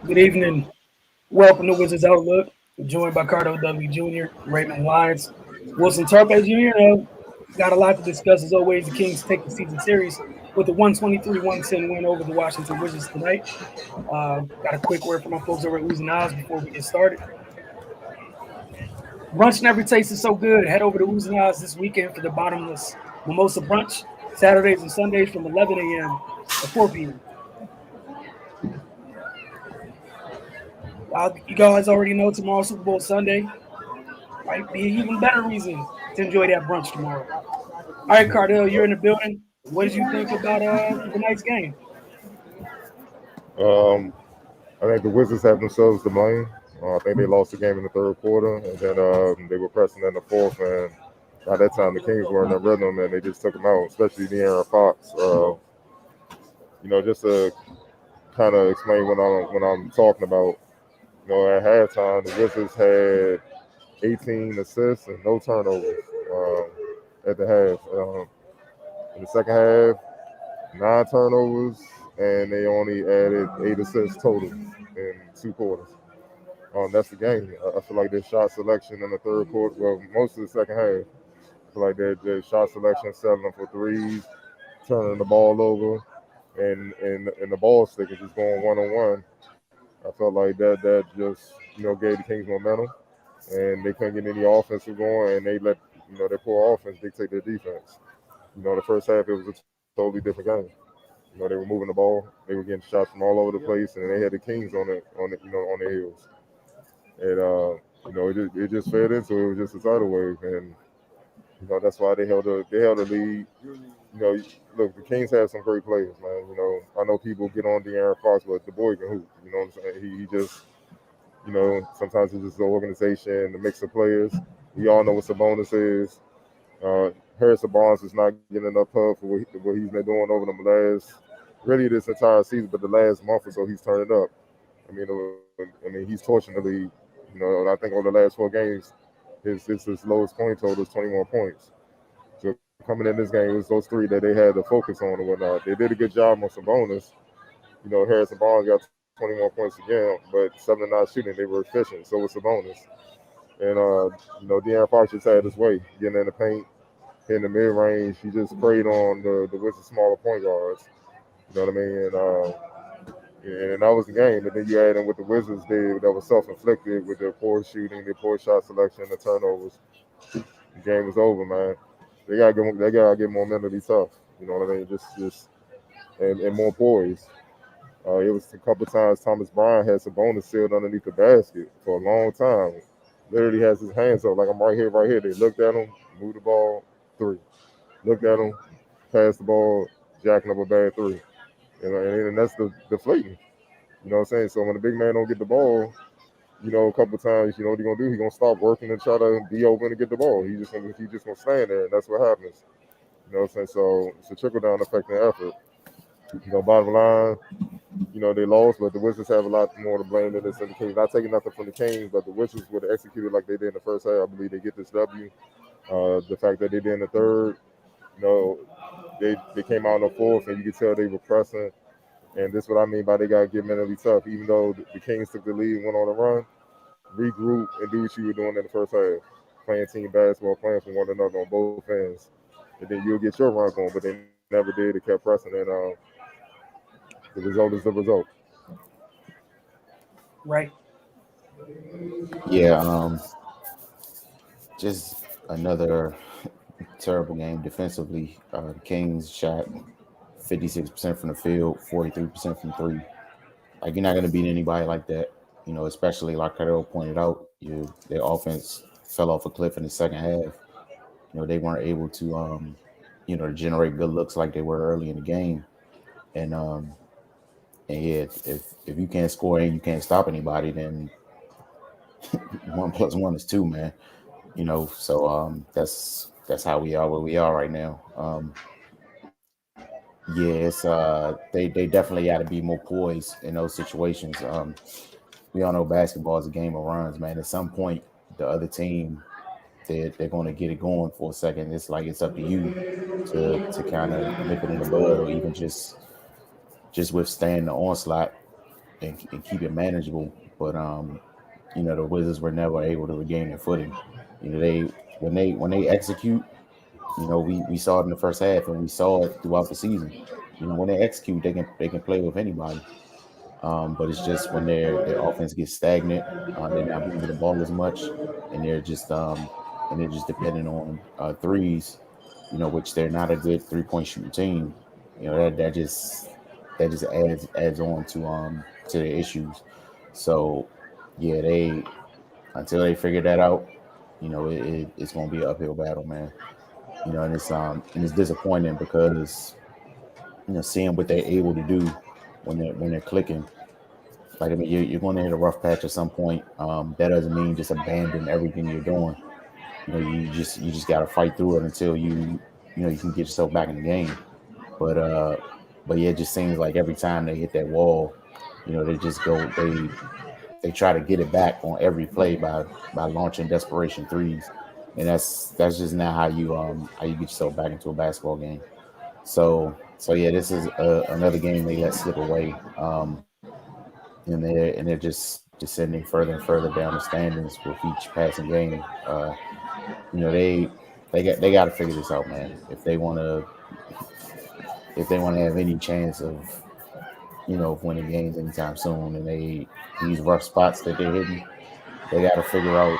Good evening. Welcome to Wizards Outlook. We're joined by Cardo Dudley Jr., Raymond Lyons, Wilson Tarpe Jr. Got a lot to discuss as always. The Kings take the season series with a 123-110 win over the Washington Wizards tonight. Got a quick word from my folks over at Losing Odds before we get started. Brunch never tasted so good. Head over to Losing Odds this weekend for the bottomless mimosa brunch, Saturdays and Sundays from 11 a.m. to 4 p.m. You guys already know tomorrow Super Bowl Sunday might be an even better reason to enjoy that brunch tomorrow. All right, Cardell, you're in the building. What did you think about tonight's game? Um, I think the Wizards have themselves to blame. I think they lost the game in the third quarter, and then they were pressing in the fourth, and by that time the Kings were in the rhythm, and they just took them out, especially De'Aaron Fox. Just to kind of explain what I'm talking about. At halftime, the Wizards had 18 assists and no turnovers at the half. In the second half, 9 turnovers, and they only added 8 assists total in 2 quarters. That's the game. I feel like their shot selection in the third quarter, well, most of the second half, I feel like their shot selection, settling for threes, turning the ball over, and the ball stick is just going 1-on-1. I felt like that just gave the Kings momentum, and they couldn't get any offensive going, and they let their poor offense dictate their defense. The first half it was a totally different game. They were moving the ball, they were getting shots from all over the place, and they had the Kings on their heels. And it just fed into it. It was just a tidal wave, and that's why they held the lead. Look, the Kings have some great players, man. I know people get on De'Aaron Fox, but the boy can hoop. You know what I'm saying? He just sometimes it's just the organization, the mix of players. We all know what Sabonis is. Harrison Barnes is not getting enough pub for what he's been doing over the really this entire season, but the last month or so he's turned it up. He's torching the league. I think over the last 4 games, his lowest point total is 21 points. So coming in this game, it was those three that they had to focus on and whatnot. They did a good job on Sabonis. Harrison Barnes got 21 points again, but 7-9 shooting, they were efficient. So was Sabonis. And De'Aaron Fox just had his way, getting in the paint, hitting the mid range. He just preyed on the Wizards' smaller point guards. You know what I mean? And that was the game. And then you add in what the Wizards did that was self-inflicted with their poor shooting, their poor shot selection, the turnovers. The game was over, man. They gotta get more mentally tough. You know what I mean? Just and more poised. It was a couple times Thomas Bryant had Sabonis sealed underneath the basket for a long time. Literally has his hands up like I'm right here, right here. They looked at him, moved the ball, three. Looked at him, passed the ball, jacking up a bad three. And that's deflating. You know what I'm saying? So when the big man don't get the ball, a couple times, what he gonna do? He gonna stop working and try to be open to get the ball. He just gonna stand there, and that's what happens. You know what I'm saying? So it's a trickle down effect in effort. Bottom line, they lost, but the Wizards have a lot more to blame than this in the Kings. Not taking nothing from the Kings, but the Wizards would have executed like they did in the first half. I believe they get this W. The fact that they did in the third, you know, they came out in the fourth, and you could tell they were pressing. And this is what I mean by they got to get mentally tough. Even though the Kings took the lead and went on a run, regroup and do what you were doing in the first half. Playing team basketball, playing for one another on both ends. And then you'll get your run going, but they never did. They kept pressing, and the result is the result. Right. Yeah, just another terrible game defensively. The Kings shot 56% from the field, 43% from three. Like you're not going to beat anybody like that, especially like Carol pointed out, their offense fell off a cliff in the second half. They weren't able to, generate good looks like they were early in the game. And yeah, if you can't score and you can't stop anybody, then 1 + 1 is 2, man. That's how we are where we are right now. Yeah, they definitely got to be more poised in those situations. We all know basketball is a game of runs, man. At some point, the other team they're going to get it going for a second. It's like it's up to you to kind of nip it in the bud, or even just withstand the onslaught. and keep it manageable. But the Wizards were never able to regain their footing. They when they execute, we saw it in the first half, and we saw it throughout the season. When they execute, they can play with anybody. But it's just when their offense gets stagnant, they're not moving the ball as much, and they're just depending on threes, which they're not a good 3-point shooting team. That just adds on to their issues. So yeah, they until they figure that out, it's going to be an uphill battle, man. And it's disappointing because seeing what they're able to do when they're clicking. Like, I mean, you're going to hit a rough patch at some point. That doesn't mean just abandon everything you're doing. You just got to fight through it until you can get yourself back in the game. But but yeah, it just seems like every time they hit that wall, they try to get it back on every play by launching desperation threes, and that's just not how you get yourself back into a basketball game. So yeah, this is another game they let slip away. And they're just descending further and further down the standings with each passing game. They got to figure this out, man. If they want to have any chance of winning games anytime soon, and these rough spots that they're hitting, they got to figure out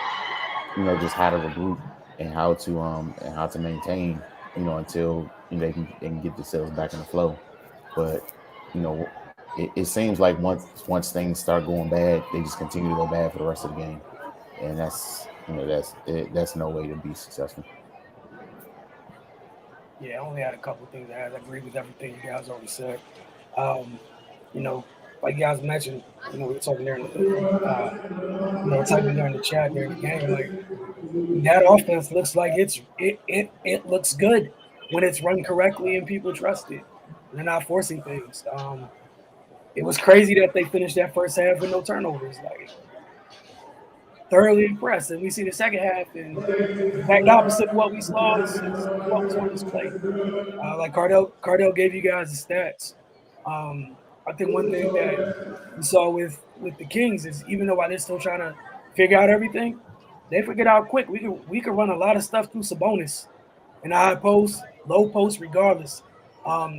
just how to regroup and how to maintain until they can get themselves back in the flow. But you know it seems like once things start going bad, they just continue to go bad for the rest of the game, and that's no way to be successful. Yeah, I only had a couple of things to add. I agree with everything you guys already said. Um, you know, like you guys mentioned, we were talking there, typing there in the chat during the game. Like that offense looks like it looks good when it's run correctly and people trust it. And they're not forcing things. It was crazy that they finished that first half with no turnovers. Like thoroughly impressed. And we see the second half, and the exact opposite of what we saw is what was on display. Like Cardell gave you guys the stats. I think one thing that we saw with the Kings is even though while they're still trying to figure out everything, they figured out quick. We could run a lot of stuff through Sabonis in the high post, low post, regardless.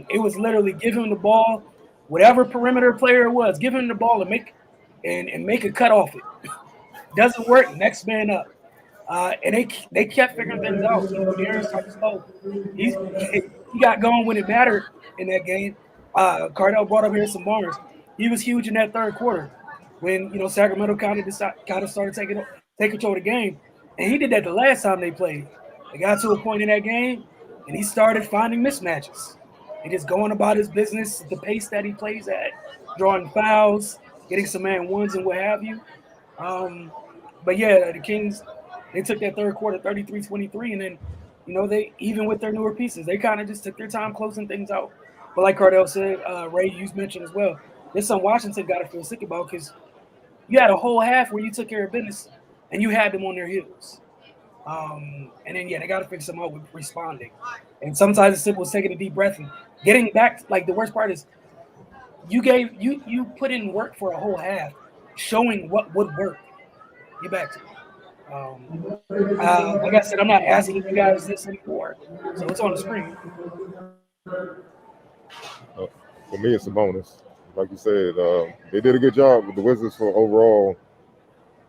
It was literally give him the ball, whatever perimeter player it was, give him the ball and make a cut off it. Doesn't work, next man up. And they kept figuring things out. De'Aaron started slow. He got going when it mattered in that game. Cardell brought up here some Barnes. He was huge in that third quarter when Sacramento kind of started take control of the game, and he did that the last time they played. They got to a point in that game, and he started finding mismatches and just going about his business, the pace that he plays at, drawing fouls, getting some man ones and what have you. But yeah, the Kings, they took that third quarter 33-23, and then, they even with their newer pieces, they kind of just took their time closing things out. But like Cardell said, Ray, you mentioned as well, there's something Washington got to feel sick about because you had a whole half where you took care of business and you had them on their heels. And then, yeah, they got to figure something out with responding. And sometimes it's simple as taking a deep breath and getting back. Like the worst part is you put in work for a whole half, showing what would work. Get back to it. Like I said, I'm not asking you guys this anymore, so it's on the screen. For me, it's a bonus. Like you said, they did a good job with the Wizards for overall.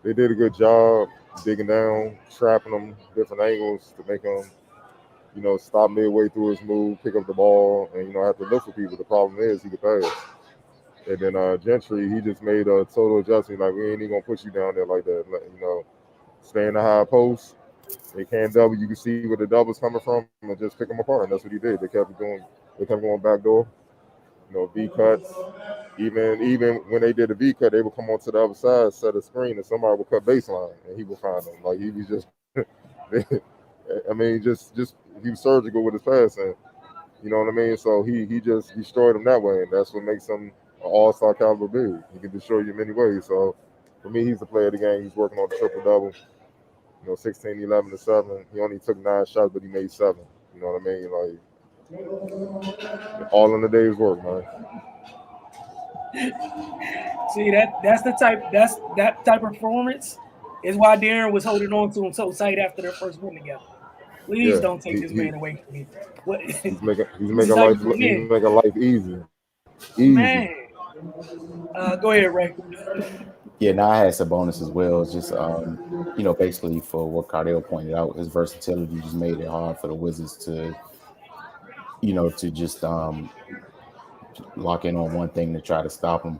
They did a good job digging down, trapping them different angles to make them, stop midway through his move, pick up the ball, and have to look for people. The problem is he could pass. And then Gentry, he just made a total adjustment. Like, we ain't even gonna put you down there like that. Stay in the high post. They can't double. You can see where the double's coming from, and just pick them apart. And that's what he did. They kept going back door. V cuts. Even when they did a V cut, they would come onto the other side, set a screen, and somebody would cut baseline, and he would find them. Like, he was just, I mean, just he was surgical with his passing. You know what I mean? So he just destroyed him that way, and that's what makes him an all-star caliber big. He can destroy you in many ways. So for me, he's the player of the game. He's working on the triple double. 16, 11, and 7. He only took 9 shots, but he made 7. You know what I mean? Like, all in the day's work, man. See that type of performance is why Darren was holding on to him so tight after their first win together. Please Yeah, don't take this man away from me. What he's this is making how life you win, easy, easy. man. Go ahead, Ray. Yeah, now I had Sabonis as well. It's just basically for what Cardell pointed out, his versatility just made it hard for the Wizards to, to just lock in on one thing to try to stop him.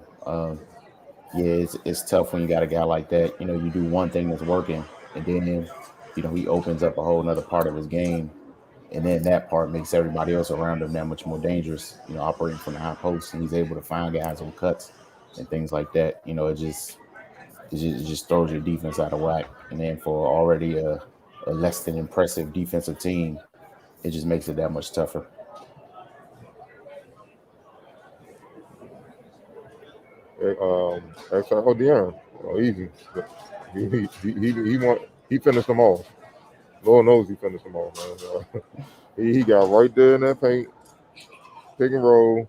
Yeah, it's tough when you got a guy like that. You do one thing that's working, and then he opens up a whole nother part of his game, and then that part makes everybody else around him that much more dangerous. Operating from the high post, and he's able to find guys on cuts and things like that. It just throws your defense out of whack, and then for already a less than impressive defensive team, it just makes it that much tougher. Oh, De'Aaron, easy. He finished them all. Lord knows he finished them all, man. He got right there in that paint, pick and roll,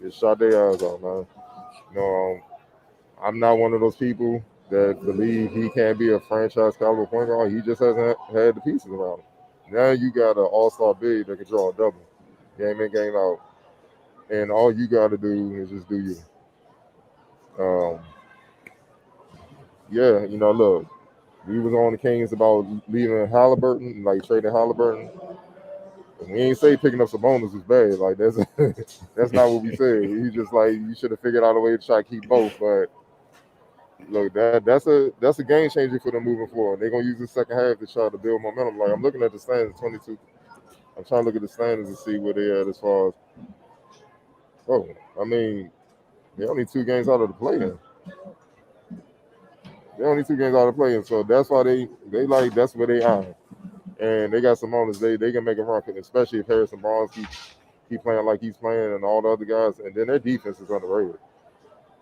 just shot their eyes out, man. You know, I'm not one of those people that believe he can't be a franchise caliber point guard. He just hasn't had the pieces around him. Now you got an all-star big that can draw a double, game in, game out, and all you got to do is just do you. Um, yeah, look, we was on the Kings about leaving Halliburton, like trading Halliburton. And we ain't say picking up Sabonis is bad. Like that's that's not what we said. He just like you should have figured out a way to try to keep both. But look, that's a game changer for them moving forward. They're gonna use the second half to try to build momentum. Like I'm looking at the standings, 22. I'm trying to look at the standings and see where they at as far as. Oh, I mean, they're only 2 games out of the play-in. They're only 2 games out of the play-in, so that's why they like that's where they are. And they got some owners. They can make a run, especially if Harrison Barnes keep playing like he's playing, and all the other guys. And then their defense is underrated.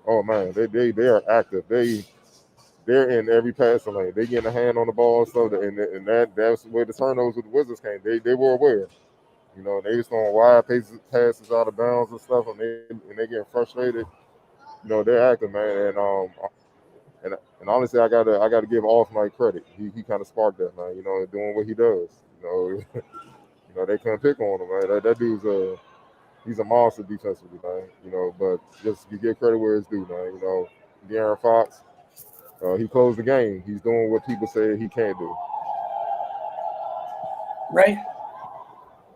Oh man, they are active. They're in every passing lane. They getting a hand on the ball and stuff. And that's where the turnovers with the Wizards came. They were aware. They just throwing wide passes out of bounds and stuff, and they getting frustrated. They're active, man. And honestly, I gotta give Off-Night credit. He kind of sparked that, man. Doing what he does. They couldn't pick on him, man. That dude's he's a monster defensively, man. But just you give credit where it's due, man. De'Aaron Fox, he closed the game. He's doing what people say he can't do. Ray?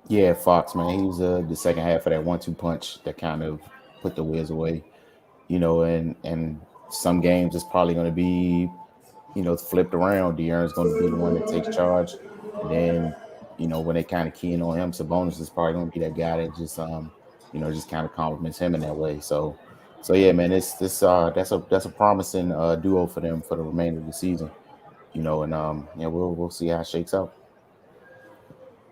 Yeah, Fox, man, he was the second half of that 1-2 punch that kind of put the Wiz away. And some games it's probably going to be, flipped around. De'Aaron's going to be the one that takes charge, and then when they kind of keying on him, Sabonis is probably going to be that guy that just just kind of compliments him in that way. So yeah, man, that's a promising duo for them for the remainder of the season. And we'll see how it shakes out.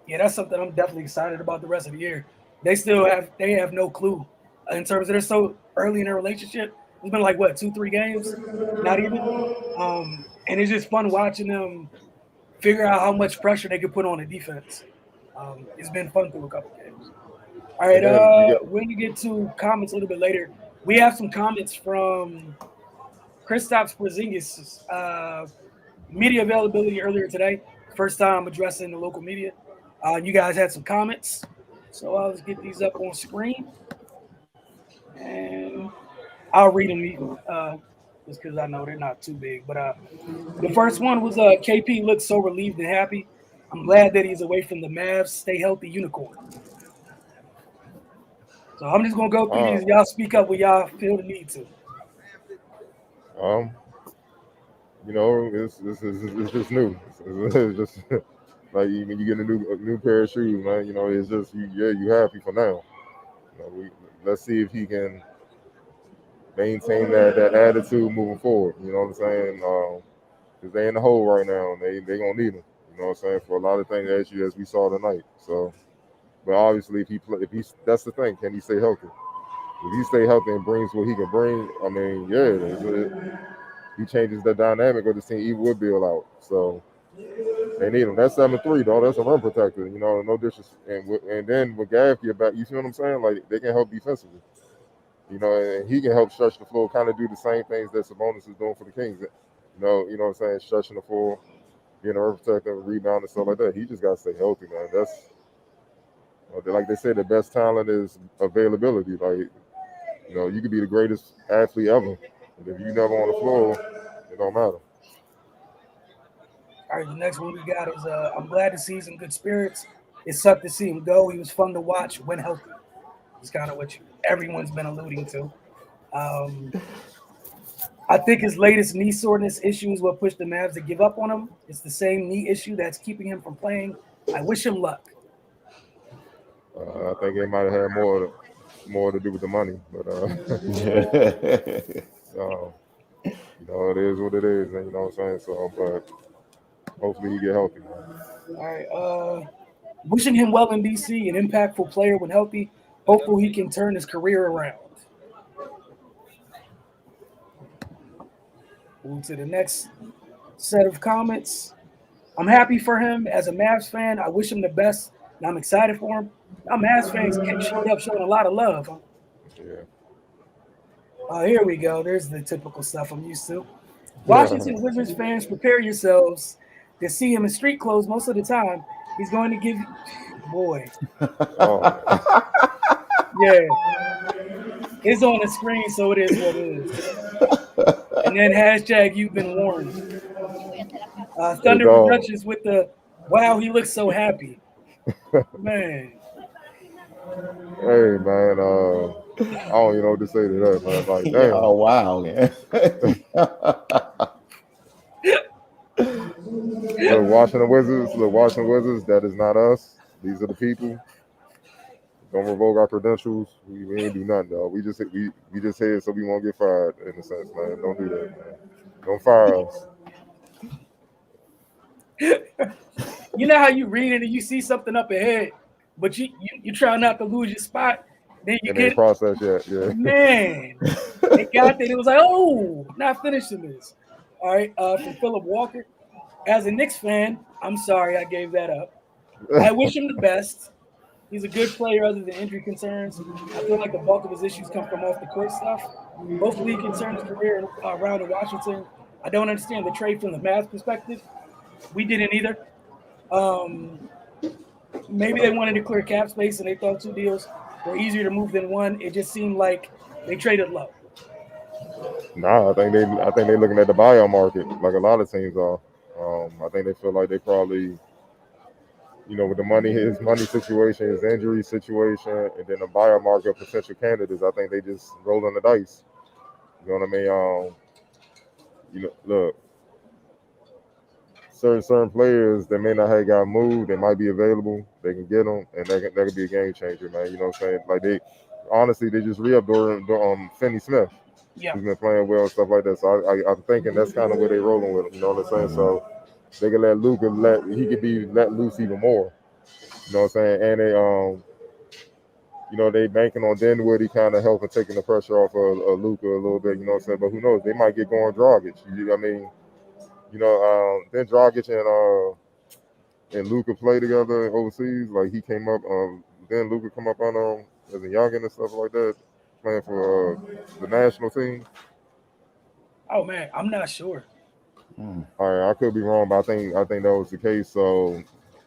Yeah, that's something I'm definitely excited about the rest of the year. They have no clue in terms of they're so early in their relationship. It's been like what 2-3 games, not even. And it's just fun watching them figure out how much pressure they can put on the defense. It's been fun through a couple games. All right, And then you got we're gonna get to comments a little bit later. We have some comments from Kristaps Porzingis' media availability earlier today. First time addressing the local media. You guys had some comments, so let's get these up on screen, and I'll read them just because I know they're not too big. But the first one was KP looked so relieved and happy. I'm glad that he's away from the Mavs. Stay healthy, unicorn. So I'm just gonna go through these. Y'all speak up when y'all feel the need to. um, it's just new. It's just like when you get a new pair of shoes, man. It's just you happy for now. Let's see if he can maintain that attitude moving forward. You know what I'm saying? Because they in the hole right now, and they gonna need him. You know what I'm saying, for a lot of things as we saw tonight. So, but obviously, if he's that's the thing, can he stay healthy? If he stay healthy and brings what he can bring, I mean, he changes the dynamic of the team. He would build out. So they need him. That's 7-3 though. That's a run protector. No disrespect. And then with Gav get back, you see what I'm saying? Like they can help defensively. You know, and he can help stretch the floor, kind of do the same things that Sabonis is doing for the Kings. You know what I'm saying, stretching the floor, being a rim protector, rebound and stuff like that. He just got to stay healthy, man. That's like they say, the best talent is availability. Like, you know, you could be the greatest athlete ever, but if you never on the floor, it don't matter. All right, the next one we got is I'm glad to see he's in good spirits. It sucked to see him go. He was fun to watch when healthy. It's kind of what everyone's been alluding to. I think his latest knee soreness issue is what pushed the Mavs to give up on him. It's the same knee issue that's keeping him from playing. I wish him luck. I think it might have had more to do with the money, but you know, it is what it is, and you know what I'm saying. So, but hopefully he get healthy, man. All right. Wishing him well in DC, an impactful player when healthy. Hopefully he can turn his career around. Move to the next set of comments. I'm happy for him as a Mavs fan. I wish him the best, and I'm excited for him. Now, Mavs fans showed up showing a lot of love. Huh? Yeah. Here we go. There's the typical stuff I'm used to. Washington Wizards fans, prepare yourselves to see him in street clothes most of the time. He's going to give you – boy. Oh. Yeah. It's on the screen, so it is what it is. And then hashtag you've been warned. Thunder Productions with the wow, he looks so happy. Man. Hey man, I don't even know what to say to that, man. Like, damn. Oh wow, man. Look, Washington Wizards, that is not us. These are the people. Don't revoke our credentials. We ain't do nothing, dog. We just here so we won't get fired, in a sense, man. Don't do that, man. Don't fire us. You know how you read it and you see something up ahead, but you try not to lose your spot. Then you get process yet, yeah. Man, they got there. It was like, oh, not finishing this. All right, from Philip Walker. As a Knicks fan, I'm sorry I gave that up. I wish him the best. He's a good player other than injury concerns. I feel like the bulk of his issues come from off the court stuff. Hopefully he can turn his career around in Washington. I don't understand the trade from the Mavs perspective. We didn't either. Maybe they wanted to clear cap space and they thought 2 deals were easier to move than one. It just seemed like they traded low. Nah, I think they're looking at the buyout market like a lot of teams are. I think they feel like they probably, you know, with the money, his money situation, his injury situation, and then the buyout market of potential candidates, I think they just rolling the dice. You know what I mean? You know, look, certain players that may not have got moved, they might be available. They can get them, and that could be a game changer, man. You know what I'm saying? Like they just re-upped Finney Smith. Yeah. He's been playing well and stuff like that. So I'm thinking that's kind of where they're rolling with him. You know what I'm saying? So they can let Luka he could be let loose even more. You know what I'm saying? And they you know, they banking on Dinwiddie kind of helping taking the pressure off of Luka a little bit. You know what I'm saying? But who knows? They might get going Dragic. I mean, you know, then Dragic and Luka play together overseas. Like he came up. Then Luka come up on them as a youngin and stuff like that, playing for the national team. Oh man, I'm not sure. All right, I could be wrong, but I think that was the case. So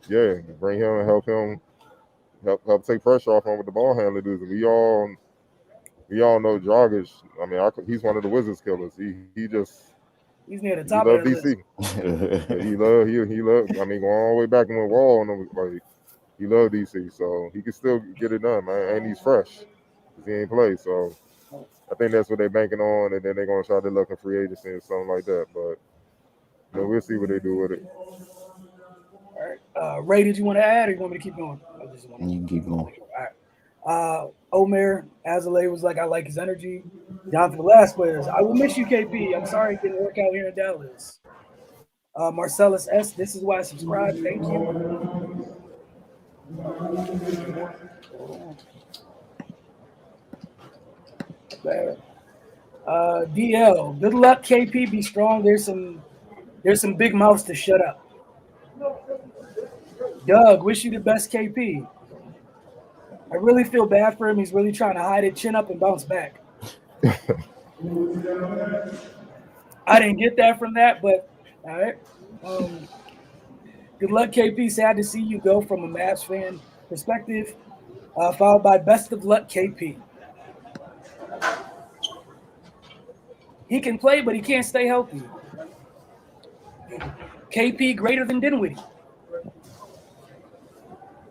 yeah, bring him and help help take pressure off him with the ball handler dudes. We all know Dragic. I mean, he's one of the Wizards killers. He's near the top of the DC. He loved. I mean, going all the way back when Wall and like he loved DC, so he can still get it done, man. And he's fresh because he ain't played. So I think that's what they're banking on, and then they're gonna try to look at free agency or something like that. But you know, we'll see what they do with it. All right, Ray, did you want to add, or you want me to keep going? You can keep going. All right. Omer Azalea was like, I like his energy. Jonathan Velasquez, I will miss you, KP. I'm sorry it didn't work out here in Dallas. Marcellus S., this is why I subscribe. Thank you. DL, good luck, KP. Be strong. There's some big mouths to shut up. Doug, wish you the best, KP. I really feel bad for him. He's really trying to hide it, chin up, and bounce back. I didn't get that from that, but all right. Good luck, KP. Sad to see you go from a Mavs fan perspective. Followed by best of luck, KP. He can play, but he can't stay healthy. KP greater than Dinwiddie.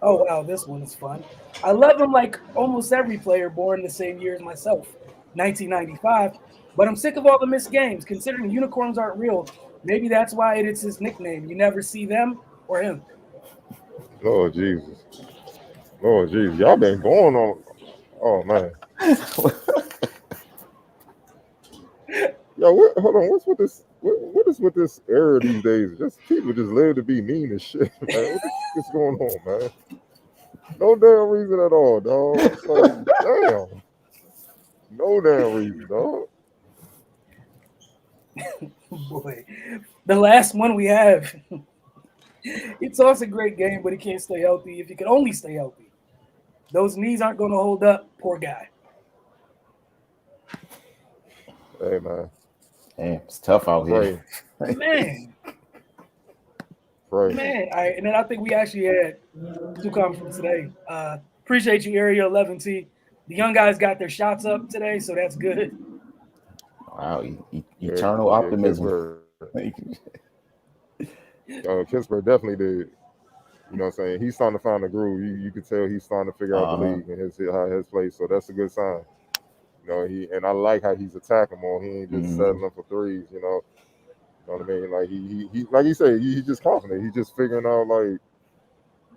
Oh wow, this one is fun. I love him like almost every player born the same year as myself, 1995. But I'm sick of all the missed games. Considering unicorns aren't real, maybe that's why it's his nickname. You never see them or him. Lord Jesus. Lord Jesus. Y'all been going on. Oh man. Yo, hold on. What's with this? What is with this era these days? Just people just live to be mean as shit, man. What's going on, man? No damn reason at all, dog. It's like, damn. No damn reason, dog. Boy, the last one we have. It's also a great game, but he can't stay healthy. If he could only stay healthy, those knees aren't going to hold up. Poor guy. Hey, man. Damn, it's tough out here. Man. Right. Man. All right, and then I think we actually had two comments from today. Appreciate you, Area 11T. The young guys got their shots up today, so that's good. Wow, eternal optimism. Kingsbury definitely did. You know what I'm saying? He's starting to find the groove. You could tell he's starting to figure out the league and his place. So that's a good sign. You know, and I like how he's attacking more. He ain't just settling for threes, you know. You know what I mean? Like he like you say, he's just confident. He's just figuring out like,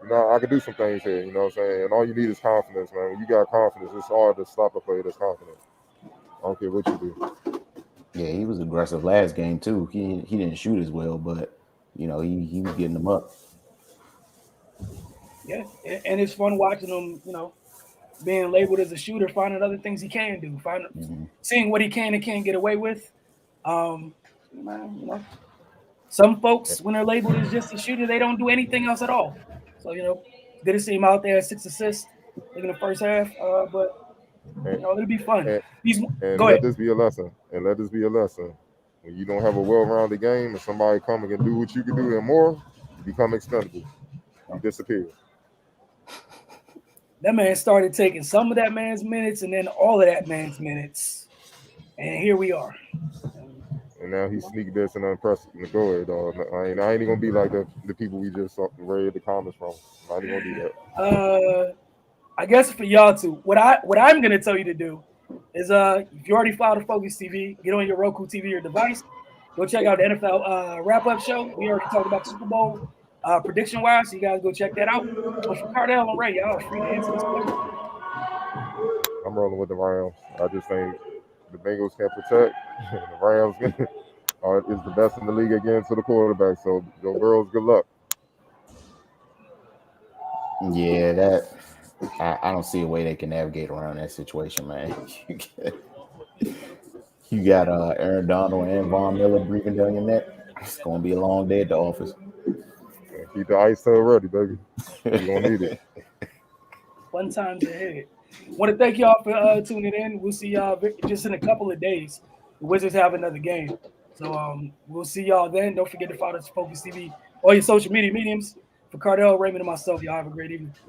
you know, I can do some things here, you know what I'm saying? And all you need is confidence, man. When you got confidence, it's hard to stop a player that's confident. I don't care what you do. Yeah, he was aggressive last game too. He didn't shoot as well, but you know, he was getting them up. Yeah, and it's fun watching him, you know, being labeled as a shooter, finding other things he can do, seeing what he can and can't get away with. You know, some folks, when they're labeled as just a shooter, they don't do anything else at all. So, you know, good to see him out there, 6 assists in the first half. But, you know, it'll be fun. And go let ahead. this be a lesson. And let this be a lesson. When you don't have a well-rounded game and somebody come and can do what you can do and more, you become expendable. You disappear. That man started taking some of that man's minutes and then all of that man's minutes. And here we are. And now he's sneak this and unpressed. Go ahead, dog. I ain't even gonna be like the people we just read the comments from. I ain't gonna do that. I guess for y'all too, what I'm gonna tell you to do is if you already followed Focus TV, get on your Roku TV or device, go check out the NFL wrap-up show. We already talked about Super Bowl prediction wise, so you guys go check that out. But for Cardell and Ray, y'all are free to answer this question. I'm rolling with the Rams. I just think the Bengals can protect. The Rams is the best in the league again to the quarterback. So go girls, good luck. Yeah, that I don't see a way they can navigate around that situation, man. You got Aaron Donald and Von Miller breathing down your neck. It's gonna be a long day at the office. Keep the ice tub ready, baby. You're gonna need it. Fun times ahead. Want to thank y'all for tuning in. We'll see y'all just in a couple of days. The Wizards have another game. So we'll see y'all then. Don't forget to follow us Focus TV, all your social media mediums. For Cardell, Raymond, and myself, y'all have a great evening.